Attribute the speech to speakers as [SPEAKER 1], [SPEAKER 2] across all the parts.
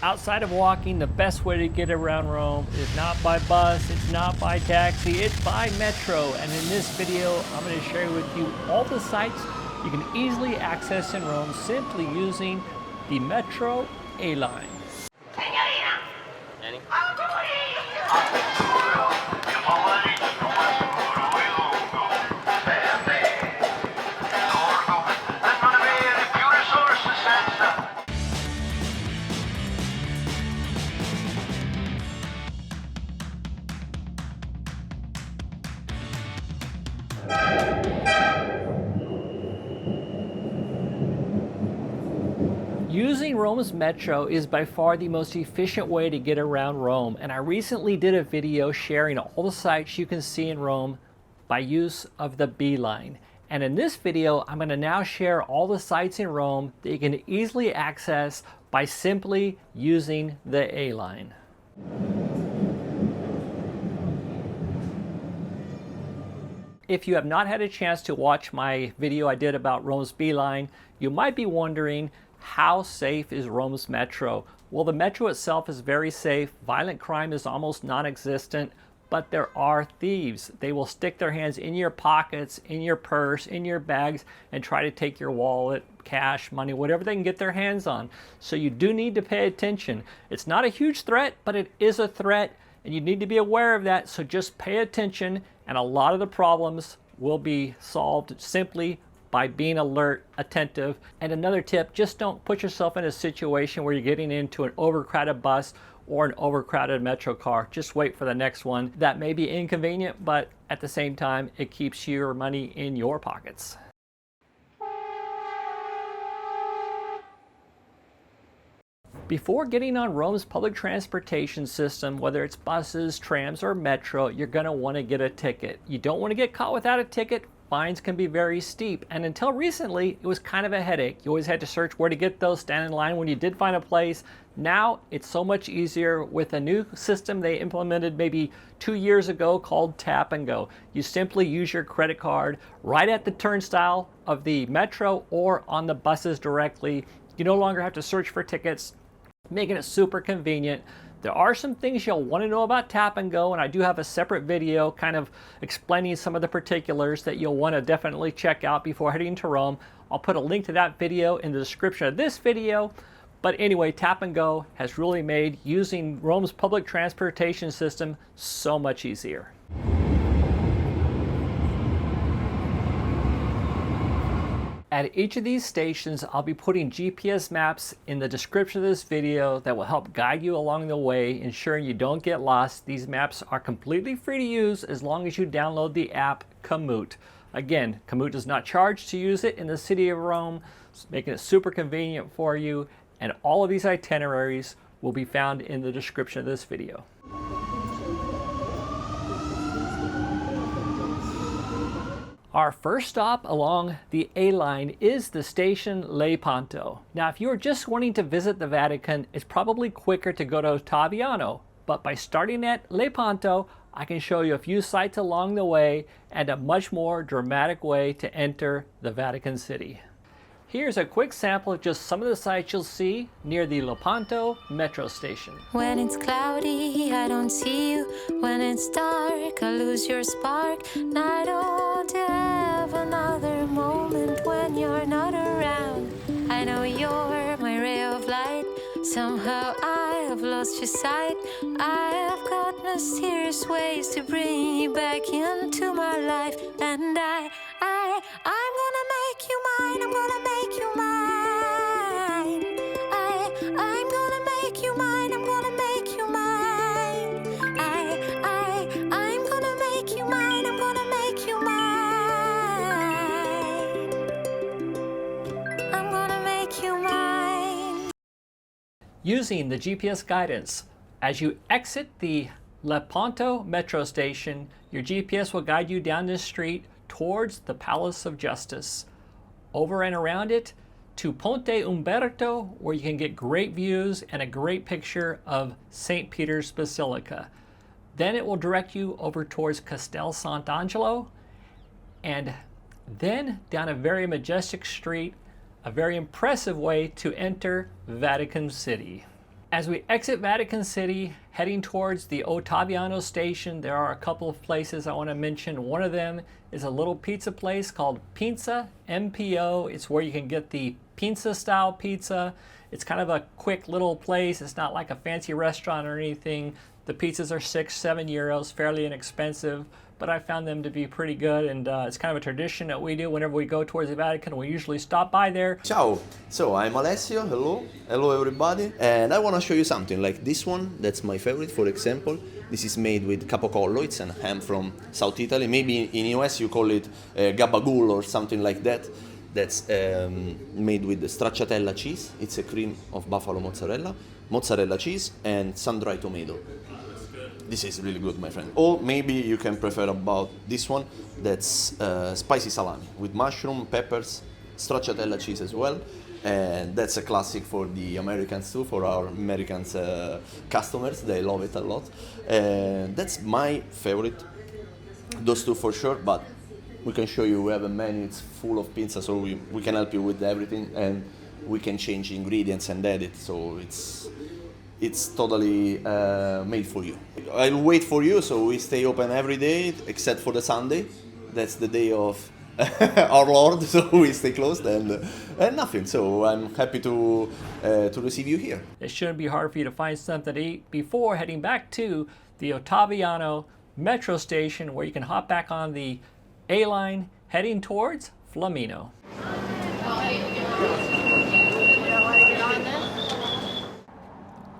[SPEAKER 1] Outside of walking, the best way to get around Rome is not by bus, it's not by taxi, it's by metro. And in this video, I'm going to share with you all the sites you can easily access in Rome simply using the Metro A line. Using Rome's Metro is by far the most efficient way to get around Rome, and I recently did a video sharing all the sites you can see in Rome by use of the B line. And in this video, I'm going to now share all the sites in Rome that you can easily access by simply using the A line. If you have not had a chance to watch my video I did about Rome's B line, you might be wondering, how safe is Rome's Metro? Well, the Metro itself is very safe. Violent crime is almost non-existent, but there are thieves. They will stick their hands in your pockets, in your purse, in your bags, and try to take your wallet, cash, money, whatever they can get their hands on. So you do need to pay attention. It's not a huge threat, but it is a threat, and you need to be aware of that. So just pay attention, and a lot of the problems will be solved simply by being alert, attentive. And another tip, just don't put yourself in a situation where you're getting into an overcrowded bus or an overcrowded metro car. Just wait for the next one. That may be inconvenient, but at the same time, it keeps your money in your pockets. Before getting on Rome's public transportation system, whether it's buses, trams, or metro, you're gonna wanna get a ticket. You don't wanna get caught without a ticket. Fines can be very steep, and until recently, it was kind of a headache. You always had to search where to get those, stand in line when you did find a place. Now, it's so much easier with a new system they implemented maybe 2 years ago called Tap and Go. You simply use your credit card right at the turnstile of the metro or on the buses directly. You no longer have to search for tickets, making it super convenient. There are some things you'll want to know about Tap and Go, and I do have a separate video kind of explaining some of the particulars that you'll want to definitely check out before heading to Rome. I'll put a link to that video in the description of this video. But anyway, Tap and Go has really made using Rome's public transportation system so much easier. At each of these stations, I'll be putting GPS maps in the description of this video that will help guide you along the way, ensuring you don't get lost. These maps are completely free to use as long as you download the app Komoot. Again, Komoot does not charge to use it in the city of Rome, making it super convenient for you. And all of these itineraries will be found in the description of this video. Our first stop along the A line is the station Lapanto. Now, if you are just wanting to visit the Vatican, it's probably quicker to go to Ottaviano. But by starting at Lapanto, I can show you a few sites along the way and a much more dramatic way to enter the Vatican City. Here's a quick sample of just some of the sites you'll see near the Lapanto metro station.
[SPEAKER 2] When it's cloudy, I don't see you. When it's dark, I lose your spark. And I don't have another moment when you're not around. I know you're my ray of light. Somehow I have lost your sight. I have got mysterious ways to bring you back into my life. And I'm gonna make you mine. I'm gonna make you mine. I'm gonna make you mine. I'm gonna make you mine. I'm gonna make you mine. I'm gonna make you mine. I'm gonna make you mine.
[SPEAKER 1] Using the GPS guidance, as you exit the Lapanto metro station, your GPS will guide you down this street towards the Palace of Justice. Over and around it to Ponte Umberto, where you can get great views and a great picture of St. Peter's Basilica. Then it will direct you over towards Castel Sant'Angelo, and then down a very majestic street, a very impressive way to enter Vatican City. As we exit Vatican City, heading towards the Ottaviano station, there are a couple of places I want to mention. One of them is a little pizza place called Pinza, MPO. It's where you can get the Pinza style pizza. It's kind of a quick little place. It's not like a fancy restaurant or anything. The pizzas are 6-7 euros, fairly inexpensive, but I found them to be pretty good, and it's kind of a tradition that we do whenever we go towards the Vatican. We usually stop by there.
[SPEAKER 3] Ciao, so I'm Alessio, hello everybody, and I want to show you something like this one. That's my favorite, for example. This is made with capocollo. It's a ham from South Italy. Maybe in US you call it gabagool or something like that. That's made with stracciatella cheese. It's a cream of buffalo mozzarella cheese, and sun-dried tomato. This is really good, my friend. Or maybe you can prefer about this one. That's spicy salami with mushroom, peppers, stracciatella cheese as well. And that's a classic for the Americans too, for our American customers. They love it a lot. That's my favorite. Those two for sure, but we can show you, we have a menu, it's full of pizza, so we can help you with everything, and we can change ingredients and edit, so it's totally made for you. I'll wait for you, so we stay open every day except for the Sunday. That's the day of our Lord, so we stay closed and nothing. So I'm happy to receive you here.
[SPEAKER 1] It shouldn't be hard for you to find something to eat before heading back to the Ottaviano metro station, where you can hop back on the A line heading towards Flaminio.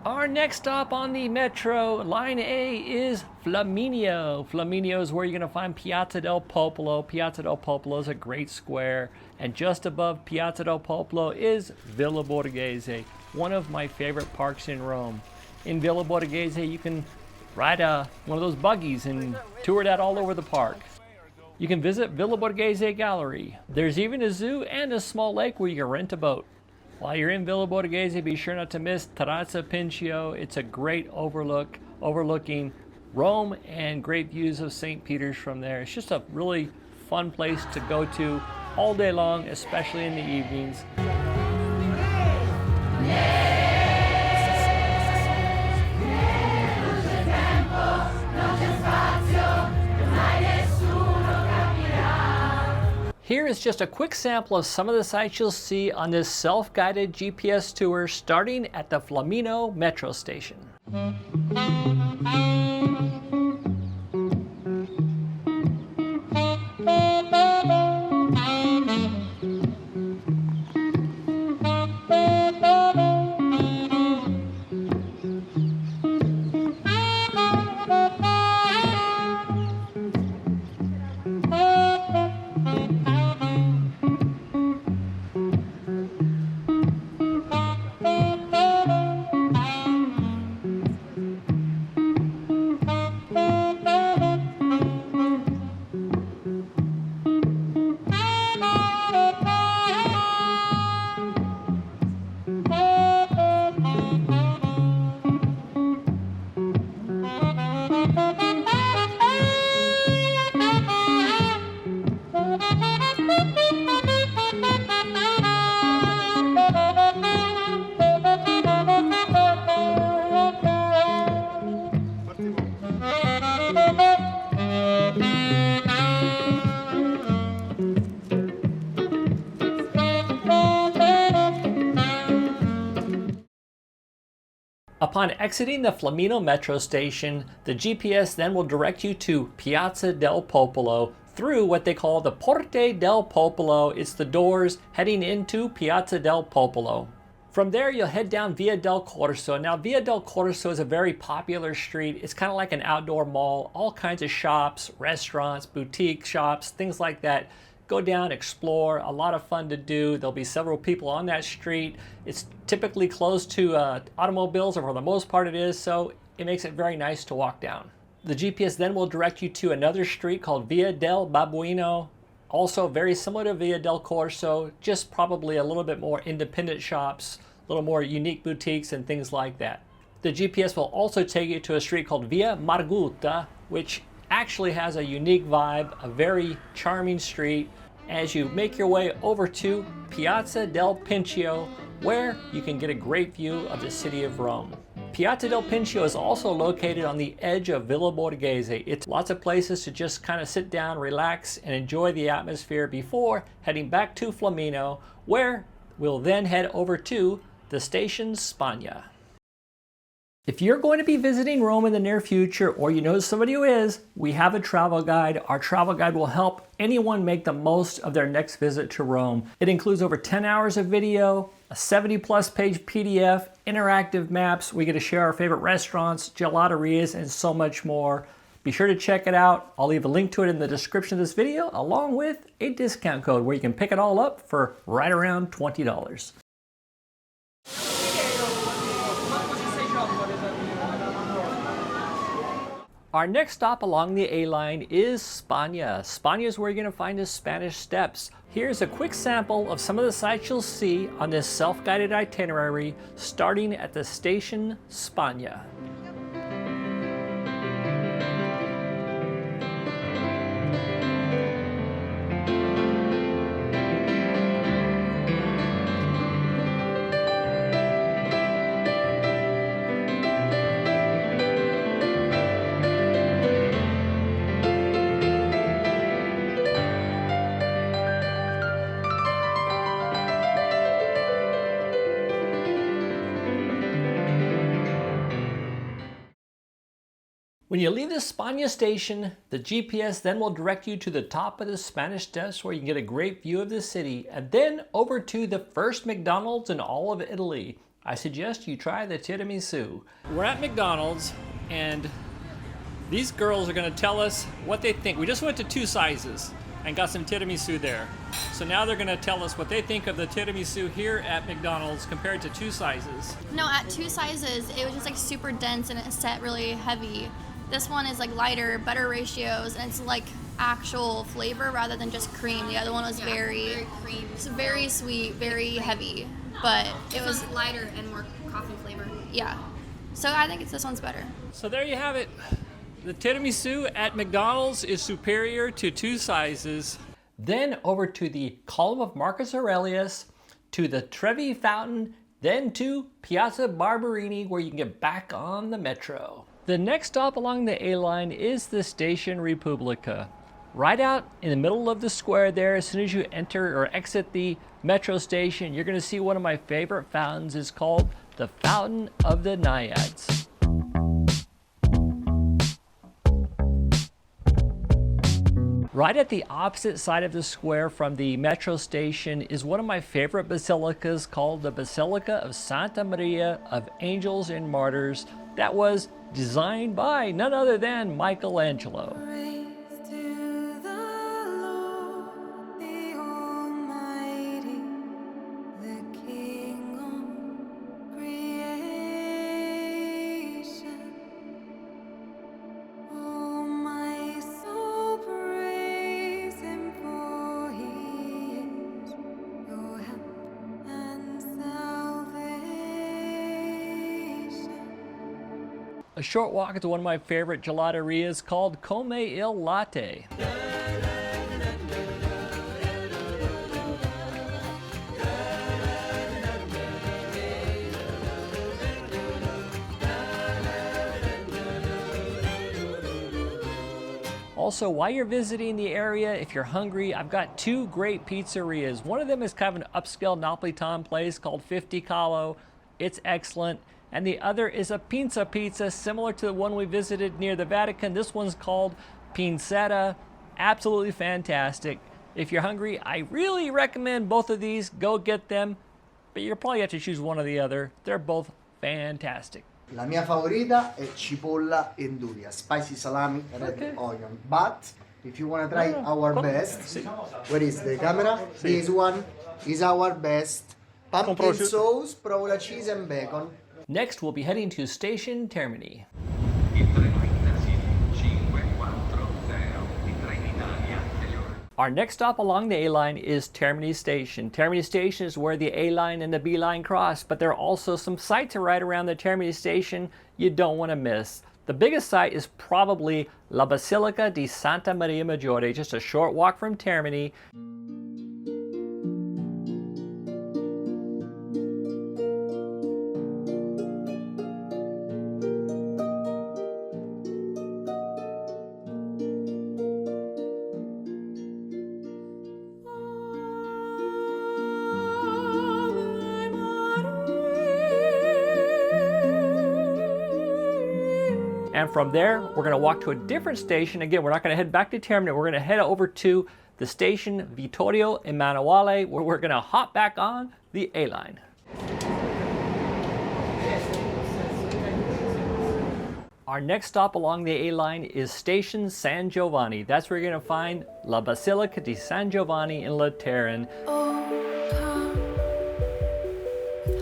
[SPEAKER 1] Our next stop on the metro, line A, is Flaminio. Flaminio is where you're going to find Piazza del Popolo. Piazza del Popolo is a great square, and just above Piazza del Popolo is Villa Borghese, one of my favorite parks in Rome. In Villa Borghese, you can ride one of those buggies and tour that all over the park. You can visit Villa Borghese Gallery. There's even a zoo and a small lake where you can rent a boat. While you're in Villa Borghese, be sure not to miss Terrazza Pincio. It's a great overlooking Rome and great views of St. Peter's from there. It's just a really fun place to go to all day long, especially in the evenings. Here is just a quick sample of some of the sights you'll see on this self-guided GPS tour starting at the Flaminio metro station. Upon exiting the Flaminio metro station, the GPS then will direct you to Piazza del Popolo through what they call the Porte del Popolo. It's the doors heading into Piazza del Popolo. From there, you'll head down Via del Corso. Now, Via del Corso is a very popular street. It's kind of like an outdoor mall, all kinds of shops, restaurants, boutique shops, things like that. Go down, explore, a lot of fun to do. There'll be several people on that street. It's typically close to automobiles, or for the most part it is, so it makes it very nice to walk down. The GPS then will direct you to another street called Via del Babbuino, also very similar to Via del Corso, just probably a little bit more independent shops, a little more unique boutiques and things like that. The GPS will also take you to a street called Via Margutta, which actually has a unique vibe, a very charming street, as you make your way over to Piazza del Pincio, where you can get a great view of the city of Rome. Piazza del Pincio is also located on the edge of Villa Borghese. It's lots of places to just kind of sit down, relax, and enjoy the atmosphere before heading back to Flaminio, where we'll then head over to the station Spagna. If you're going to be visiting Rome in the near future, or you know somebody who is, we have a travel guide. Our travel guide will help anyone make the most of their next visit to Rome. It includes over 10 hours of video, a 70+ page PDF, interactive maps. We get to share our favorite restaurants, gelaterias, and so much more. Be sure to check it out. I'll leave a link to it in the description of this video, along with a discount code where you can pick it all up for right around $20. Our next stop along the A-line is Spagna. Spagna is where you're going to find the Spanish Steps. Here's a quick sample of some of the sights you'll see on this self-guided itinerary, starting at the station Spagna. When you leave the Spagna station, the GPS then will direct you to the top of the Spanish Steps where you can get a great view of the city, and then over to the first McDonald's in all of Italy. I suggest you try the tiramisu. We're at McDonald's and these girls are going to tell us what they think. We just went to 2 sizes and got some tiramisu there. So now they're going to tell us what they think of the tiramisu here at McDonald's compared to 2 sizes.
[SPEAKER 4] No, at 2 sizes, it was just like super dense and it set really heavy. This one is like lighter, better ratios, and it's like actual flavor rather than just cream. The other one was very cream. It's very sweet, very heavy, but it was
[SPEAKER 5] lighter and more coffee flavor.
[SPEAKER 4] Yeah. So I think this one's better.
[SPEAKER 1] So there you have it. The tiramisu at McDonald's is superior to 2 sizes. Then over to the Column of Marcus Aurelius, to the Trevi Fountain, then to Piazza Barberini where you can get back on the metro. The next stop along the A-line is the station Republica. Right out in the middle of the square there, as soon as you enter or exit the metro station, you're going to see one of my favorite fountains. It's called the Fountain of the Naiads. Right at the opposite side of the square from the metro station is one of my favorite basilicas called the Basilica of Santa Maria of Angels and Martyrs. That was designed by none other than Michelangelo. A short walk to one of my favorite gelaterias called Come Il Latte. Also, while you're visiting the area, if you're hungry, I've got 2 great pizzerias. One of them is kind of an upscale Napolitan place called 50 Calo. It's excellent. And the other is a Pinza Pizza, similar to the one we visited near the Vatican. This one's called Pinzetta. Absolutely fantastic. If you're hungry, I really recommend both of these. Go get them. But you'll probably have to choose one or the other. They're both fantastic.
[SPEAKER 6] La mia favorita è cipolla e nduja, spicy salami and red onion. But if you want to try our best, where is the camera? This one is our best. Pumpkin sauce, provola cheese and bacon.
[SPEAKER 1] Next, we'll be heading to Station Termini. Our next stop along the A-line is Termini Station. Termini Station is where the A-line and the B-line cross, but there are also some sights right around the Termini Station you don't want to miss. The biggest site is probably La Basilica di Santa Maria Maggiore, just a short walk from Termini. And from there, we're going to walk to a different station. Again, we're not going to head back to Termini. We're going to head over to the station Vittorio Emanuele, where we're going to hop back on the A line. Our next stop along the A line is station San Giovanni. That's where you're going to find La Basilica di San Giovanni in Lateran.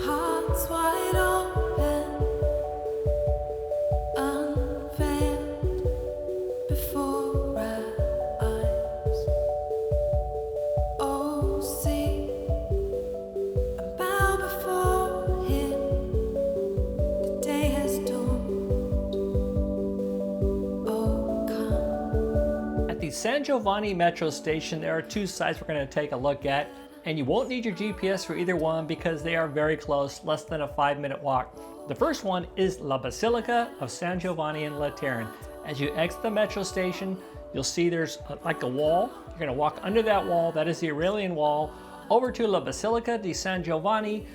[SPEAKER 2] Hearts wide open, unveiled before our eyes. Oh, see, I bow before him. The day has dawned. Oh, come.
[SPEAKER 1] At the San Giovanni metro station, there are two sites we're going to take a look at. And you won't need your GPS for either one because they are very close, less than a 5-minute walk. The first one is La Basilica of San Giovanni in Lateran. As you exit the metro station, you'll see there's like a wall. You're going to walk under that wall, that is the Aurelian wall, over to La Basilica di San Giovanni.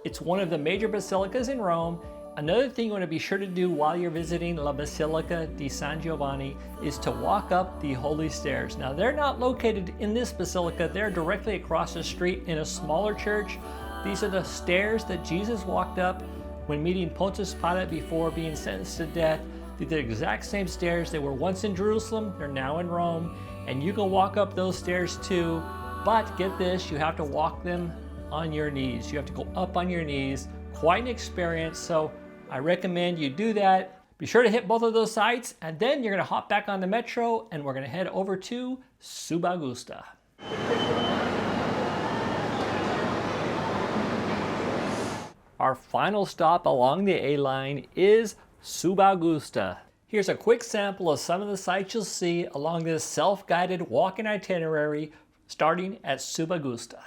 [SPEAKER 1] It's one of the major basilicas in Rome. Another thing you want to be sure to do while you're visiting La Basilica di San Giovanni is to walk up the holy stairs. Now, they're not located in this basilica, they're directly across the street in a smaller church. These are the stairs that Jesus walked up when meeting Pontius Pilate before being sentenced to death. They're the exact same stairs. They were once in Jerusalem, they're now in Rome, and you can walk up those stairs too, but get this, you have to walk them on your knees. You have to go up on your knees. Quite an experience, so I recommend you do that. Be sure to hit both of those sites, and then you're going to hop back on the metro, and we're going to head over to Subaugusta. Our final stop along the A line is Subaugusta. Here's a quick sample of some of the sites you'll see along this self-guided walking itinerary starting at Subaugusta.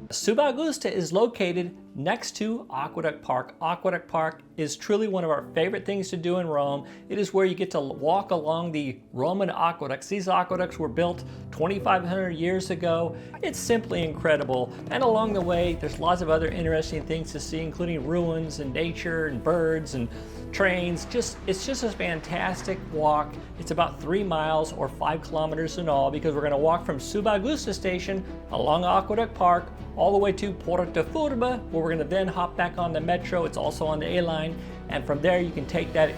[SPEAKER 1] Subaugusta is located next to Aqueduct Park. Aqueduct Park is truly one of our favorite things to do in Rome. It is where you get to walk along the Roman aqueducts. These aqueducts were built 2,500 years ago. It's simply incredible. And along the way, there's lots of other interesting things to see, including ruins and nature and birds and trains. It's just a fantastic walk. It's about 3 miles or 5 kilometers in all, because we're going to walk from Subaugusta station along Aqueduct Park all the way to Porta Furba, where we're going to then hop back on the metro. It's also on the A line, and from there you can take that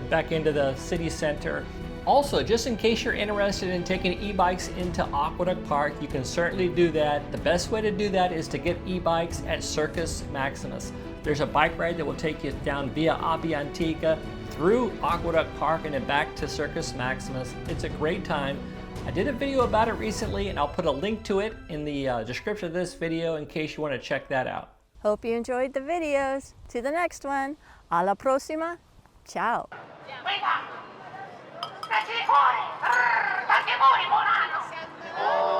[SPEAKER 1] back into the city center. Also, just in case you're interested in taking e-bikes into Aqueduct Park, you can certainly do that. The best way to do that is to get e-bikes at Circus Maximus. There's a bike ride that will take you down Via Appia Antica through Aqueduct Park and then back to Circus Maximus. It's a great time. I did a video about it recently, and I'll put a link to it in the description of this video in case you want to check that out.
[SPEAKER 7] Hope you enjoyed the videos. To the next one. Alla prossima. Ciao.
[SPEAKER 8] Tacchi fuori! Tacchi fuori, buon anno!